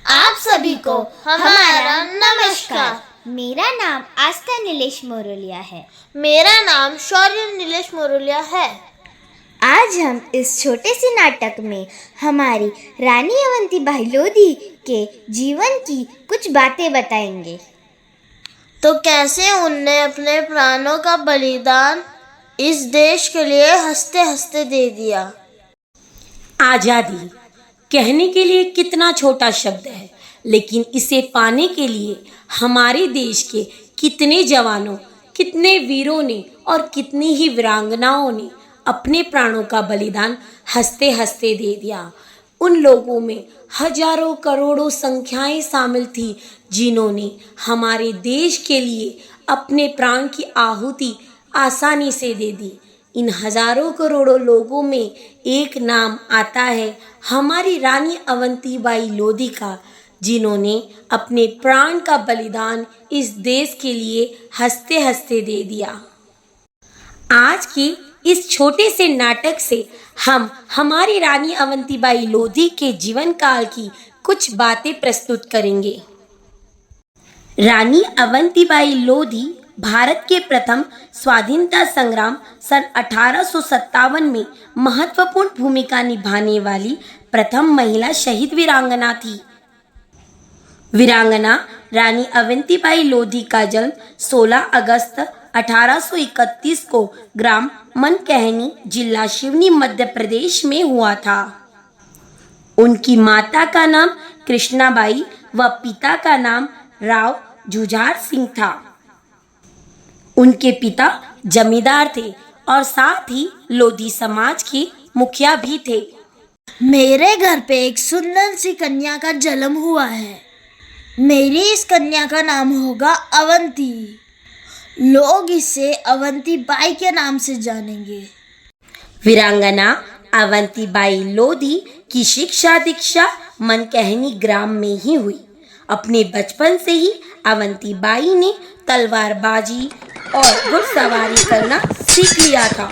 आप सभी को हमारा नमस्कार। मेरा नाम आस्था नीलेश मोरोलिया है। मेरा नाम शौर्य नीलेश मोरोलिया है। आज हम इस छोटे से नाटक में हमारी रानी अवंतीबाई लोधी के जीवन की कुछ बातें बताएंगे। तो कैसे उनने अपने प्राणों का बलिदान इस देश के लिए हंसते हंसते दे दिया। आजादी कहने के लिए कितना छोटा शब्द है, लेकिन इसे पाने के लिए हमारे देश के कितने जवानों, कितने वीरों ने और कितनी ही वीरांगनाओं ने अपने प्राणों का बलिदान हंसते हंसते दे दिया। उन लोगों में हजारों करोड़ों संख्याएं शामिल थी जिन्होंने हमारे देश के लिए अपने प्राण की आहुति आसानी से दे दी। इन हजारों करोड़ों लोगों में एक नाम आता है हमारी रानी अवंतीबाई लोधी का, जिन्होंने अपने प्राण का बलिदान इस देश के लिए हंसते हंसते दे दिया। आज की इस छोटे से नाटक से हम हमारी रानी अवंतीबाई लोधी के जीवन काल की कुछ बातें प्रस्तुत करेंगे। रानी अवंतीबाई लोधी भारत के प्रथम स्वाधीनता संग्राम सन 1857 में महत्वपूर्ण भूमिका निभाने वाली प्रथम महिला शहीद वीरांगना थी। वीरांगना रानी अवंतीबाई लोधी का जन्म 16 अगस्त 1831 को ग्राम मनकहनी, जिला सिवनी, मध्य प्रदेश में हुआ था। उनकी माता का नाम कृष्णाबाई व पिता का नाम राव जुझार सिंह था। उनके पिता जमींदार थे और साथ ही लोधी समाज के मुखिया भी थे। मेरे घर पे एक सुंदर सी कन्या का जन्म हुआ है। मेरी इस कन्या का नाम होगा अवंती। लोग इसे अवंतीबाई के नाम से जानेंगे। वीरांगना अवंतीबाई लोधी की शिक्षा दीक्षा मनकहनी ग्राम में ही हुई। अपने बचपन से ही अवंतीबाई ने तलवारबाजी और घुड़सवारी करना सीख लिया था।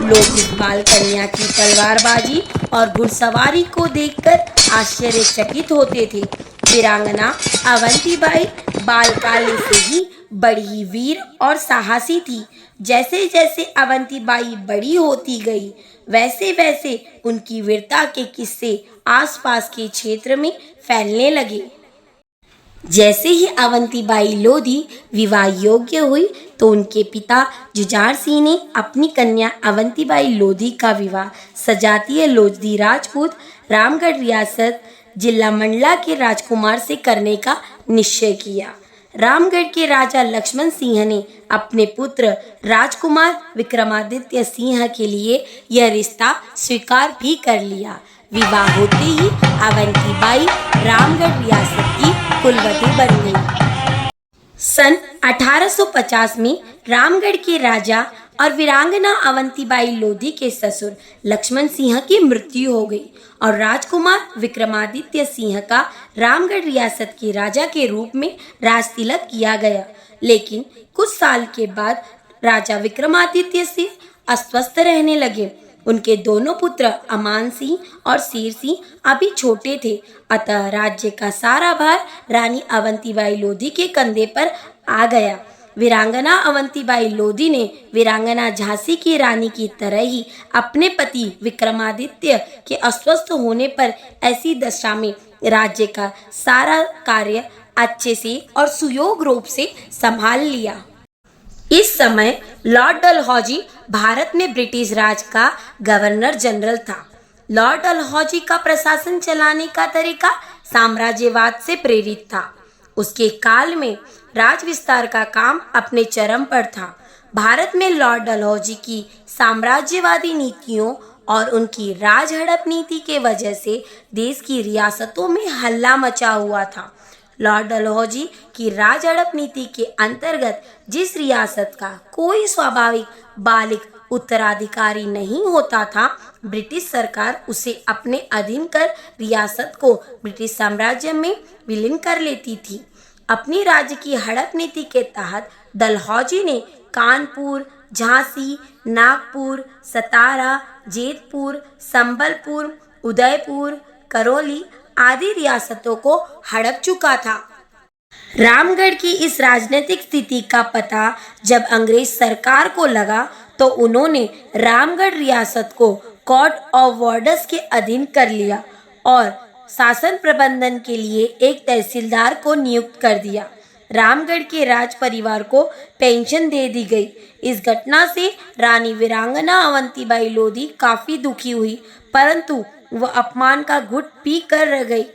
लोग इस बाल कन्या की तलवारबाजी और घुड़सवारी को देखकर आश्चर्यचकित होते थे। वीरांगना अवंतीबाई बालकाल से ही बड़ी वीर और साहसी थी। जैसे जैसे अवंतीबाई बड़ी होती गई, वैसे वैसे उनकी वीरता के किस्से आसपास के क्षेत्र में फैलने लगे। जैसे ही अवंतीबाई लोधी विवाह योग्य हुई तो उनके पिता जुझार सिंह ने अपनी कन्या अवंतीबाई लोधी का विवाह सजातीय लोधी राजपूत, रामगढ़ रियासत, जिला मंडला के राजकुमार से करने का निश्चय किया। रामगढ़ के राजा लक्ष्मण सिंह ने अपने पुत्र राजकुमार विक्रमादित्य सिंह के लिए यह रिश्ता स्वीकार भी कर लिया। विवाह होते ही अवंतीबाई रामगढ़ रियासत की कुलवती बन गई। सन 1850 में रामगढ़ के राजा और वीरांगना अवंतीबाई लोधी के ससुर लक्ष्मण सिंह की मृत्यु हो गई और राजकुमार विक्रमादित्य सिंह का रामगढ़ रियासत के राजा के रूप में राज तिलक किया गया। लेकिन कुछ साल के बाद राजा विक्रमादित्य सिंह अस्वस्थ रहने लगे। उनके दोनों पुत्र अमान सिंह और शेर सिंह अभी छोटे थे, अतः राज्य का सारा भार रानी अवंतीबाई लोधी के कंधे पर आ गया। वीरांगना अवंतीबाई लोधी ने वीरांगना झांसी की रानी की तरह ही अपने पति विक्रमादित्य के अस्वस्थ होने पर ऐसी दशा में राज्य का सारा कार्य अच्छे से और सुयोग्य रूप से संभाल लिया। इस समय लॉर्ड डलहौजी भारत में ब्रिटिश राज का गवर्नर जनरल था। लॉर्ड डलहौजी का प्रशासन चलाने का तरीका साम्राज्यवाद से प्रेरित था। उसके काल में राज विस्तार का काम अपने चरम पर था। भारत में लॉर्ड डलहौजी की साम्राज्यवादी नीतियों और उनकी राज हड़प नीति के वजह से देश की रियासतों में हल्ला मचा हुआ था। लॉर्ड डलहौजी की राज हड़प नीति के अंतर्गत जिस रियासत का कोई स्वाभाविक बालिग उत्तराधिकारी नहीं होता था, ब्रिटिश सरकार उसे अपने अधीन कर रियासत को ब्रिटिश साम्राज्य में विलीन कर लेती थी। अपनी राज्य की हड़प नीति के तहत डलहौजी ने कानपुर, झांसी, नागपुर, सतारा, जेतपुर, संबलपुर, उदयपुर, करौली आदि रियासतों को हड़प चुका था। रामगढ़ की इस राजनीतिक स्थिति का पता जब अंग्रेज सरकार को लगा तो उन्होंने रामगढ़ रियासत को कोर्ट ऑफ वार्डर्स के अधीन कर लिया और शासन प्रबंधन के लिए एक तहसीलदार को नियुक्त कर दिया। रामगढ़ के राज परिवार को पेंशन दे दी गई। इस घटना से रानी वीरांगना अवंतीबाई लोधी काफी दुखी हुई, परंतु वह अपमान का घुट पी कर रह गई।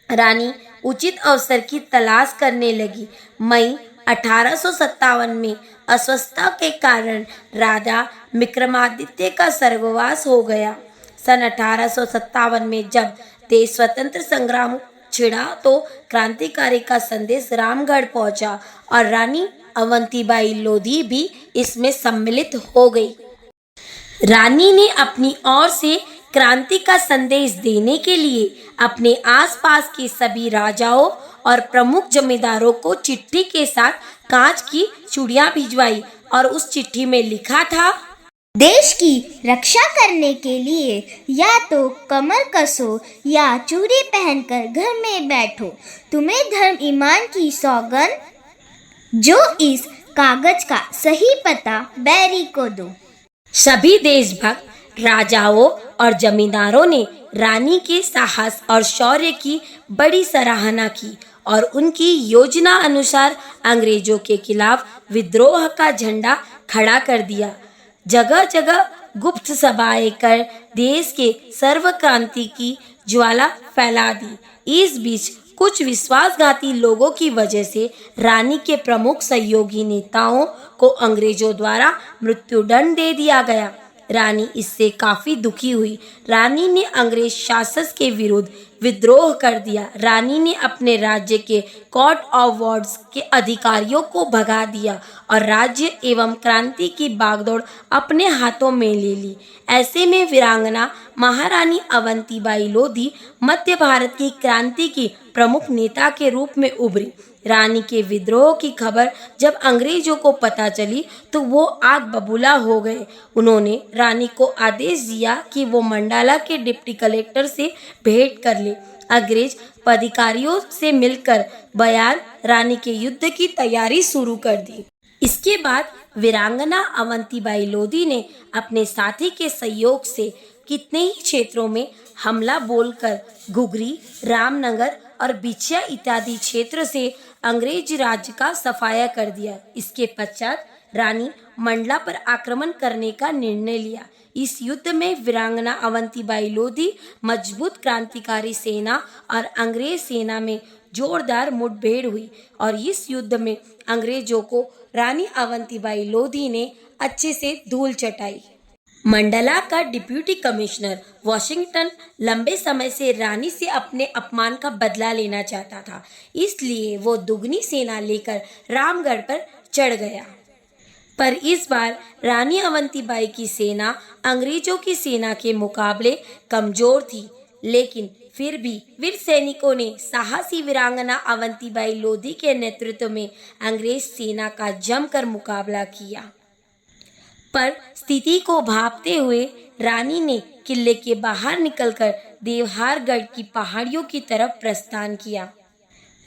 रानी उचित अवसर की तलाश करने लगी। मई 1857 में अस्वस्थता के कारण राजा विक्रमादित्य का स्वर्गवास हो गया। सन 1857 में जब देश स्वतंत्र संग्राम छिड़ा तो क्रांतिकारी का संदेश रामगढ़ पहुंचा और रानी अवंतीबाई लोधी भी इसमें सम्मिलित हो गई। रानी ने अपनी ओर से क्रांति का संदेश देने के लिए अपने आसपास के सभी राजाओं और प्रमुख जमींदारों को चिट्ठी के साथ कांच की चूड़ियां भिजवाई और उस चिट्ठी में लिखा था, देश की रक्षा करने के लिए या तो कमर कसो या चूड़ी पहनकर घर में बैठो। तुम्हें धर्म ईमान की सौगंध, जो इस कागज का सही पता बैरी को दो। सभी देशभक्त राजाओं और जमींदारों ने रानी के साहस और शौर्य की बड़ी सराहना की और उनकी योजना अनुसार अंग्रेजों के खिलाफ विद्रोह का झंडा खड़ा कर दिया। जगह जगह गुप्त सभाएं कर देश के सर्व क्रांति की ज्वाला फैला दी। इस बीच कुछ विश्वासघाती लोगों की वजह से रानी के प्रमुख सहयोगी नेताओं को अंग्रेजों द्वारा मृत्युदंड दे दिया गया। रानी इससे काफी दुखी हुई। रानी ने अंग्रेज शासक के विरुद्ध विद्रोह कर दिया। रानी ने अपने राज्य के कोर्ट ऑफ वार्ड्स के अधिकारियों को भगा दिया और राज्य एवं क्रांति की बागडोर अपने हाथों में ले ली। ऐसे में वीरांगना महारानी अवंतीबाई लोधी मध्य भारत की क्रांति की प्रमुख नेता के रूप में उभरी। रानी के विद्रोह की खबर जब अंग्रेजों को पता चली तो वो आग बबूला हो गए। उन्होंने रानी को आदेश दिया कि वो मंडाला के डिप्टी कलेक्टर से भेंट कर ले। अंग्रेज पदाधिकारियों से मिलकर बयान रानी के युद्ध की तैयारी शुरू कर दी। इसके बाद वीरांगना अवंतीबाई लोधी ने अपने साथी के सहयोग से कितने ही क्षेत्रों में हमला बोलकर घुघरी, रामनगर और बिछिया इत्यादि क्षेत्र से अंग्रेज राज्य का सफाया कर दिया। इसके पश्चात रानी मंडला पर आक्रमण करने का निर्णय लिया। इस युद्ध में वीरांगना अवंतीबाई लोधी मजबूत क्रांतिकारी सेना और अंग्रेज सेना में जोरदार मुठभेड़ हुई और इस युद्ध में अंग्रेजों को रानी अवंतीबाई लोधी ने अच्छे से धूल चटाई। मंडला का डिप्टी कमिश्नर वॉशिंगटन लंबे समय से रानी से अपने अपमान का बदला लेना चाहता था, इसलिए वो दुगनी सेना लेकर रामगढ़ पर चढ़ गया। पर इस बार रानी अवंतीबाई की सेना अंग्रेजों की सेना के मुकाबले कमजोर थी, लेकिन फिर भी वीर सैनिकों ने साहसी वीरांगना अवंतीबाई लोधी के नेतृत्व में अंग्रेज सेना का जमकर मुकाबला किया। पर स्थिति को भांपते हुए रानी ने किले के बाहर निकलकर देवहारगढ़ की पहाड़ियों की तरफ प्रस्थान किया।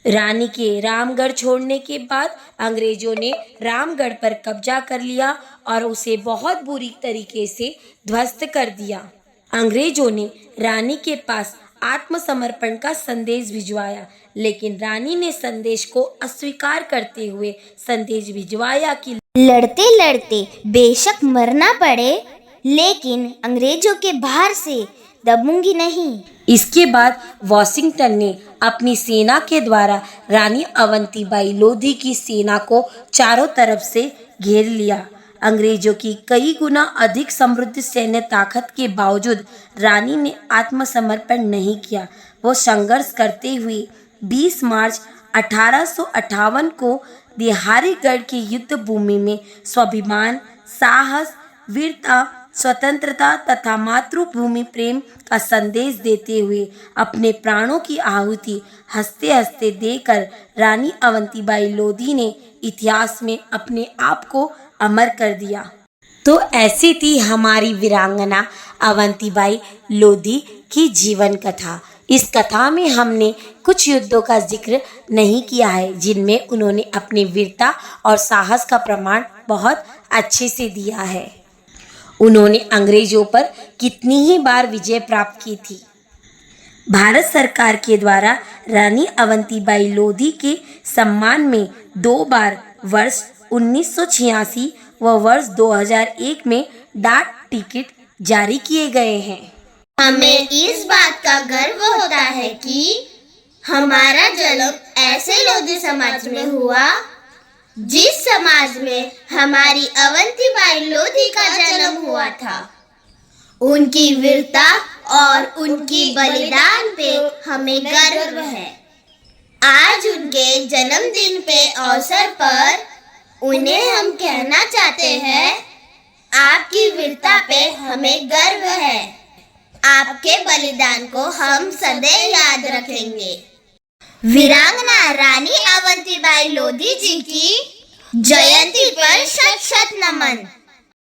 रानी के रामगढ़ छोड़ने के बाद अंग्रेजों ने रामगढ़ पर कब्जा कर लिया और उसे बहुत बुरी तरीके से ध्वस्त कर दिया। अंग्रेजों ने रानी के पास आत्मसमर्पण का संदेश भिजवाया, लेकिन रानी ने संदेश को अस्वीकार करते हुए संदेश भिजवाया कि लड़ते लड़ते बेशक मरना पड़े, लेकिन अंग्रेजों के भार से दबूंगी नहीं। इसके बाद वॉशिंगटन ने अपनी सेना के द्वारा रानी अवंतीबाई लोधी की सेना को चारों तरफ से घेर लिया। अंग्रेजों की कई गुना अधिक समृद्ध सैन्य ताकत के बावजूद रानी ने आत्मसमर्पण नहीं किया। वो संघर्ष करते हुए 20 मार्च 1858 को देवहारगढ़ के युद्ध भूमि में स्वाभिमान, साहस, वीरता, स्वतंत्रता तथा मातृभूमि प्रेम का संदेश देते हुए अपने प्राणों की आहुति हंसते हंसते देकर रानी अवंतीबाई लोधी ने इतिहास में अपने आप को अमर कर दिया। तो ऐसी थी हमारी वीरांगना अवंतीबाई लोधी की जीवन कथा। इस कथा में हमने कुछ युद्धों का जिक्र नहीं किया है जिनमें उन्होंने अपनी वीरता और साहस का प्रमाण बहुत अच्छे से दिया है। उन्होंने अंग्रेजों पर कितनी ही बार विजय प्राप्त की थी। भारत सरकार के द्वारा रानी अवंतीबाई लोधी के सम्मान में 2 बार वर्ष 1986 व वर्ष 2001 में डाक टिकट जारी किए गए हैं। हमें इस बात का गर्व होता है कि हमारा जन्म ऐसे लोधी समाज में हुआ जिस समाज में हमारी अवंतीबाई लोधी का जन्म हुआ था। उनकी वीरता और उनकी बलिदान पे हमें गर्व है। आज उनके जन्मदिन पे अवसर पर उन्हें हम कहना चाहते हैं, आपकी वीरता पे हमें गर्व है। आपके बलिदान को हम सदैव याद रखेंगे। वीरांगना रानी अवंतीबाई लोधी जी की जयंती पर शत शत नमन।